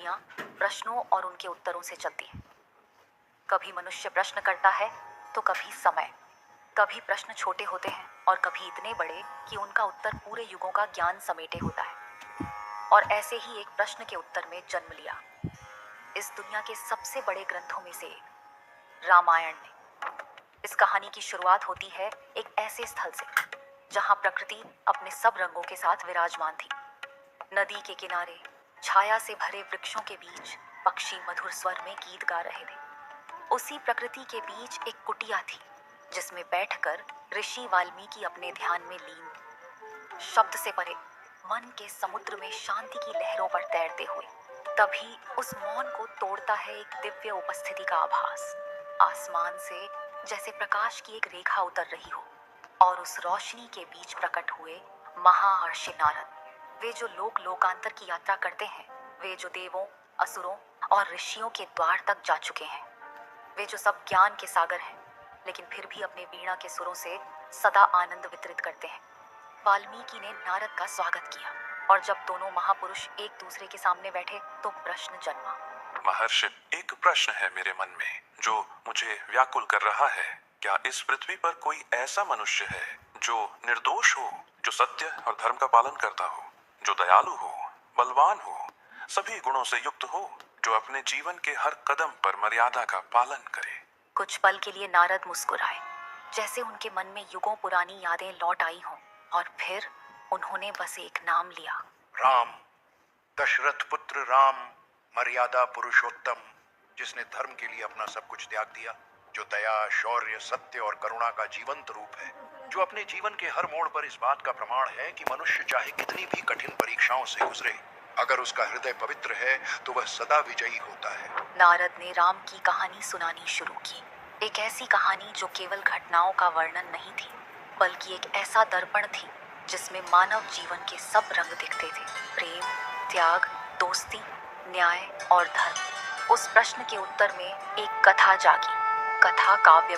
दुनिया प्रश्नों और उनके उत्तरों से चलती है। कभी मनुष्य प्रश्न करता है तो कभी समय। कभी प्रश्न छोटे होते हैं और कभी इतने बड़े कि उनका उत्तर पूरे युगों का ज्ञान समेटे होता है। और ऐसे ही एक प्रश्न के उत्तर में जन्म लिया इस दुनिया के सबसे बड़े ग्रंथों में से एक, रामायण ने। इस कहानी की शुरुआत होती है एक ऐसे स्थल से जहां प्रकृति अपने सब रंगों के साथ विराजमान थी। नदी के किनारे छाया से भरे वृक्षों के बीच पक्षी मधुर स्वर में गीत गा रहे थे। उसी प्रकृति के बीच एक कुटिया थी जिसमें बैठकर ऋषि वाल्मीकि अपने ध्यान में लीन, शब्द से परे मन के समुद्र में शांति की लहरों पर तैरते हुए। तभी उस मौन को तोड़ता है एक दिव्य उपस्थिति का आभास। आसमान से जैसे प्रकाश की एक रेखा उतर रही हो और उस रोशनी के बीच प्रकट हुए महाहर्षि नारद। वे जो लोक लोकांतर की यात्रा करते हैं, वे जो देवों, असुरों और ऋषियों के द्वार तक जा चुके हैं, वे जो सब ज्ञान के सागर हैं लेकिन फिर भी अपने वीणा के सुरों से सदा आनंद वितरित करते हैं। वाल्मीकि ने नारद का स्वागत किया और जब दोनों महापुरुष एक दूसरे के सामने बैठे तो प्रश्न जन्मा। महर्षि, एक प्रश्न है मेरे मन में जो मुझे व्याकुल कर रहा है। क्या इस पृथ्वी पर कोई ऐसा मनुष्य है जो निर्दोष हो, जो सत्य और धर्म का पालन करता हो, जो दयालु हो, बलवान हो, सभी गुणों से युक्त हो, जो अपने जीवन के हर कदम पर मर्यादा का पालन करे? कुछ पल के लिए नारद मुस्कुराए, जैसे उनके मन में युगों पुरानी यादें लौट आई हों, और फिर उन्होंने बस एक नाम लिया। राम, दशरथ पुत्र राम, मर्यादा पुरुषोत्तम, जिसने धर्म के लिए अपना सब कुछ त्याग दिया, जो दया, शौर्य, सत्य और करुणा का जीवंत रूप है, जो अपने जीवन के हर मोड़ पर इस बात का प्रमाण है कि मनुष्य चाहे कितनी भी कठिन परीक्षाओं से गुजरे, अगर उसका हृदय पवित्र है तो वह सदा विजयी होता है। नारद ने राम की कहानी सुनानी शुरू की। एक ऐसी कहानी जो केवल घटनाओं का वर्णन नहीं थी, बल्कि एक ऐसा दर्पण थी जिसमें मानव जीवन के सब रंग दिखते थे। प्रेम, त्याग, दोस्ती, न्याय और धर्म। उस प्रश्न के उत्तर में एक कथा जागी। कथा काव्य